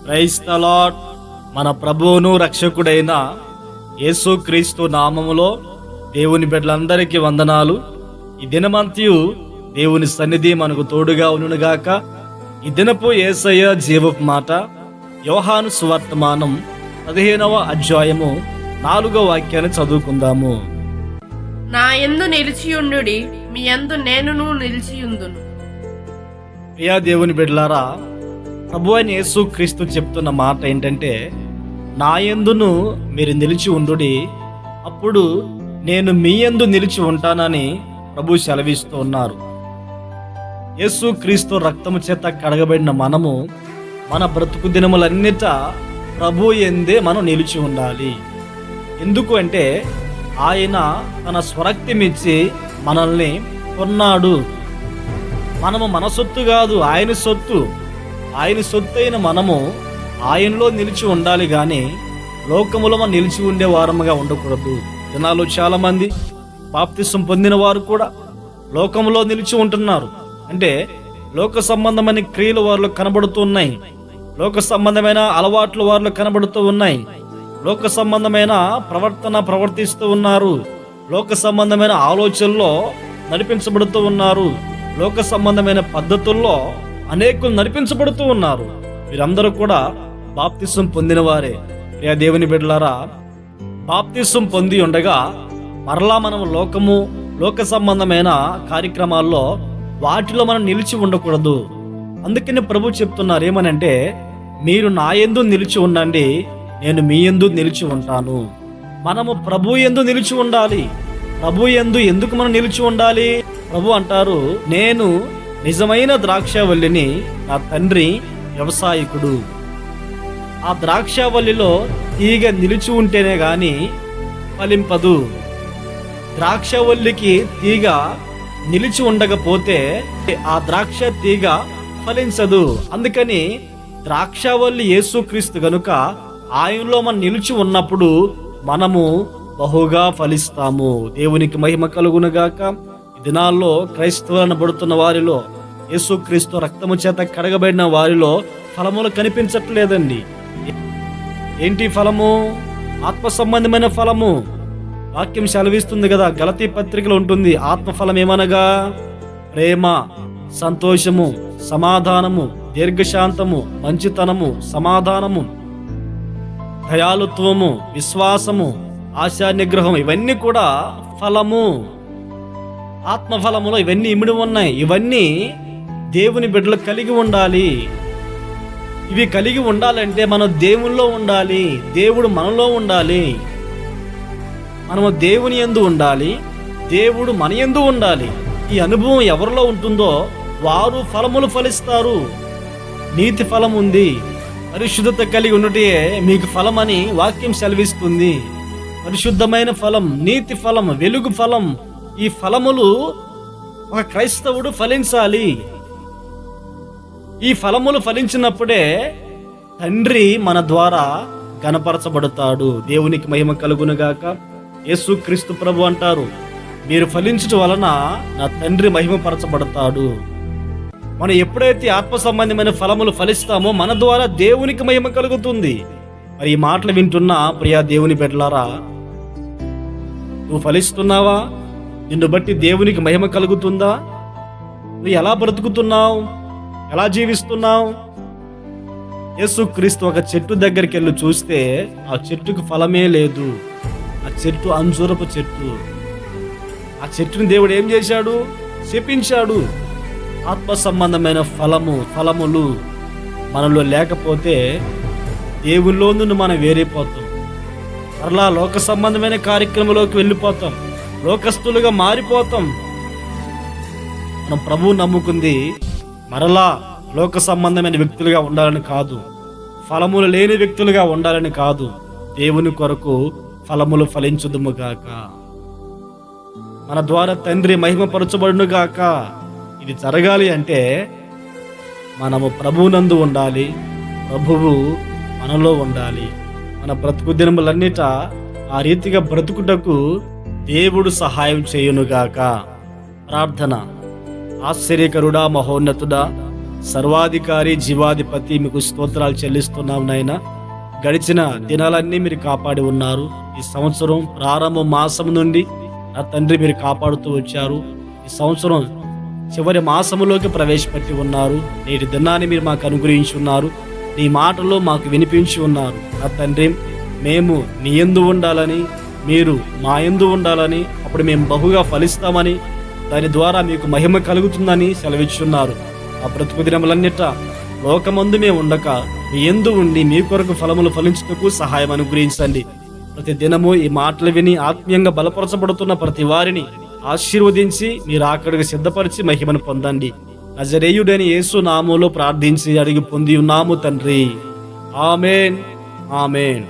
Praise the lord. మన ప్రభువును రక్షకుడైన యేసుక్రీస్తు నామములో దేవుని బిడ్డలందరికీ వందనాలు. ఈ దినమంతయు దేవుని సన్నిధి మనకు తోడుగా ఉండునుగాక. ఈ దినపు యేసయ్య జీవపు మాట యోహాను సువర్తమానం 15వ అధ్యాయము 4వ వాక్యాన్ని చదువుకుందాము. నా యందు నిలిచియుండుడి, మీ యందు నేనును నిలిచియుందును. ప్రియా దేవుని బిడ్డలారా, ప్రభు అయిన యేసుక్రీస్తు చెప్తున్న మాట ఏంటంటే, నా యందును మీరు నిలిచి ఉండుడి, అప్పుడు నేను మీ యందు నిలిచి ఉంటానని ప్రభు సెలవిస్తూ ఉన్నారు. యేసుక్రీస్తు రక్తము చేత కడగబడిన మనము మన బ్రతుకు దినములన్నిట ప్రభు యందే మనం నిలిచి ఉండాలి. ఎందుకు అంటే ఆయన తన స్వరక్తమిచ్చి మనల్ని కొన్నాడు. మనము మన సొత్తు కాదు, ఆయన సొత్తు. ఆయన సొత్తు అయిన మనము ఆయనలో నిలిచి ఉండాలి కానీ లోకములో మనం నిలిచి ఉండే వారముగా ఉండకూడదు. జనాలు చాలా మంది బాప్తిసం పొందిన వారు కూడా లోకములో నిలిచి ఉంటున్నారు. అంటే లోక సంబంధమైన క్రియలు వారిలో కనబడుతూ ఉన్నాయి, లోక సంబంధమైన అలవాట్లు వారిలో కనబడుతూ ఉన్నాయి, లోక సంబంధమైన ప్రవర్తన ప్రవర్తిస్తూ ఉన్నారు, లోక సంబంధమైన ఆలోచనల్లో నడిపించబడుతూ ఉన్నారు, లోక సంబంధమైన పద్ధతుల్లో అనేకులు నడిపించబడుతూ ఉన్నారు. వీరందరూ కూడా బాప్తిసం పొందిన వారే. ప్రియ దేవుని బిడ్డలారా, బాప్తిసం పొంది ఉండగా మరలా మనం లోక సంబంధమైన కార్యక్రమాల్లో వాటిలో మనం నిలిచి ఉండకూడదు. అందుకని ప్రభు చెప్తున్నారు ఏమనంటే, మీరు నా యందు నిలిచి ఉండండి, నేను మీ యందు నిలిచి ఉంటాను. మనము ప్రభు యందు నిలిచి ఉండాలి. ప్రభు యందు ఎందుకు మనం నిలిచి ఉండాలి? ప్రభు అంటారు, నేను నిజమైన ద్రాక్షావల్లిని, నా తండ్రి వ్యవసాయకుడు. ఆ ద్రాక్షావల్లిలో తీగ నిలిచి ఉంటేనే గాని ఫలింపదు. ద్రాక్షవల్లికి తీగ నిలిచి ఉండకపోతే ఆ ద్రాక్ష తీగ ఫలించదు. అందుకని ద్రాక్షవల్లి యేసుక్రీస్తు గనుక ఆయనలో మనం నిలిచి ఉన్నప్పుడు మనము బహుగా ఫలిస్తాము. దేవునికి మహిమ కలుగునుగాక. ఈ దినాల్లో క్రైస్తవులనబడుతున్న వారిలో, యేసుక్రీస్తు రక్తము చేత కడగబడిన వారిలో ఫలములు కనిపించట్లేదండి. ఏంటి ఫలము? ఆత్మ సంబంధమైన ఫలము. వాక్యం సెలవిస్తుంది కదా, గలతీ పత్రికలో ఉంటుంది. ఆత్మఫలం ఏమనగా ప్రేమ, సంతోషము, సమాధానము, దీర్ఘశాంతము, మంచితనము, సమాధానము, దయాళుత్వము, విశ్వాసము, ఆశా నిగ్రహం. ఇవన్నీ కూడా ఫలము. ఆత్మఫలములో ఇవన్నీ ఇమిడి ఉన్నాయి. ఇవన్నీ దేవుని బిడ్డలు కలిగి ఉండాలి. ఇవి కలిగి ఉండాలంటే మనం దేవునిలో ఉండాలి, దేవుడు మనలో ఉండాలి. మనము దేవుని యందు ఉండాలి, దేవుడు మన యందు ఉండాలి. ఈ అనుభవం ఎవరిలో ఉంటుందో వారు ఫలములు ఫలిస్తారు. నీతి ఫలం ఉంది, పరిశుద్ధత కలిగి ఉన్నటే మీకు ఫలం అని వాక్యం సెలవిస్తుంది. పరిశుద్ధమైన ఫలం, నీతి ఫలం, వెలుగు ఫలం. ఈ ఫలములు ఒక క్రైస్తవుడు ఫలించాలి. ఈ ఫలములు ఫలించినప్పుడే తండ్రి మన ద్వారా గణపరచబడతాడు. దేవునికి మహిమ కలుగునుగాక. యేసుక్రీస్తు ప్రభు అంటారు, మీరు ఫలించడం వలన నా తండ్రి మహిమపరచబడతాడు. మనం ఎప్పుడైతే ఆత్మ సంబంధమైన ఫలములు ఫలిస్తామో మన ద్వారా దేవునికి మహిమ కలుగుతుంది. మరి ఈ మాటలు వింటున్న ప్రియా దేవుని బిడ్డలారా, నువ్వు ఫలిస్తున్నావా? నిన్ను బట్టి దేవునికి మహిమ కలుగుతుందా? నువ్వు ఎలా బ్రతుకుతున్నావు? ఎలా జీవిస్తున్నావు? యేసుక్రీస్తు ఒక చెట్టు దగ్గరికి వెళ్ళి చూస్తే ఆ చెట్టుకు ఫలమే లేదు. ఆ చెట్టు అంజూరపు చెట్టు. ఆ చెట్టుని దేవుడు ఏం చేశాడు? శపించాడు. ఆత్మ సంబంధమైన ఫలములు మనలో లేకపోతే దేవుల్లో నుండి మనం వేరైపోతాం. మరలా లోక సంబంధమైన కార్యక్రమంలోకి వెళ్ళిపోతాం, లోకస్తులుగా మారిపోతాం. మనం ప్రభువు నమ్ముకుంది మరలా లోక సంబంధమైన వ్యక్తులుగా ఉండాలని కాదు, ఫలములు లేని వ్యక్తులుగా ఉండాలని కాదు. దేవుని కొరకు ఫలములు ఫలించుదుముగాక, మన ద్వారా తండ్రి మహిమపరచబడునుగాక. ఇది జరగాలి అంటే మనము ప్రభువునందు ఉండాలి, ప్రభువు మనలో ఉండాలి. మన బ్రతుకు దినములన్నిట ఆ రీతిగా బ్రతుకుటకు దేవుడు సహాయం చేయునుగాక. ప్రార్థన. ఆశ్చర్యకరుడా, మహోన్నతుడా, సర్వాధికారి జీవాధిపతి మీకు స్తోత్రాలు చెల్లిస్తున్నాం నాయనా. గడిచిన దినాలన్నీ మీరు కాపాడి ఉన్నారు. ఈ సంవత్సరం ప్రారంభ మాసం నుండి నా తండ్రి మీరు కాపాడుతూ వచ్చారు. ఈ సంవత్సరం చివరి మాసములోకి ప్రవేశపెట్టి ఉన్నారు. నేటి దినాన్ని మీరు మాకు అనుగ్రహించి ఉన్నారు. నీ మాటలు మాకు వినిపించి ఉన్నారు. నా తండ్రి, మేము నీ యందు ఉండాలని, మీరు మా యందు ఉండాలని, అప్పుడు మేము బహుగా ఫలిస్తామని, దాని ద్వారా మీకు మహిమ కలుగుతుందని సెలవిచ్చున్నారు. ఆ బ్రతుకు దినములన్నిట లోకమందు మేము ఉండక మీ యందు ఉండి మీ కొరకు ఫలములు ఫలించుటకు సహాయం అనుగ్రహించండి. ప్రతి దినము ఈ మాటలు విని ఆత్మీయంగా బలపరచబడుతున్న ప్రతి వారిని ఆశీర్వదించి మీరు అక్కడికి సిద్ధపరిచి మహిమను పొందండి. నజరేయుడైన యేసు నామములో ప్రార్థించి అడిగి పొంది ఉన్నాము తండ్రి. ఆమేన్, ఆమేన్.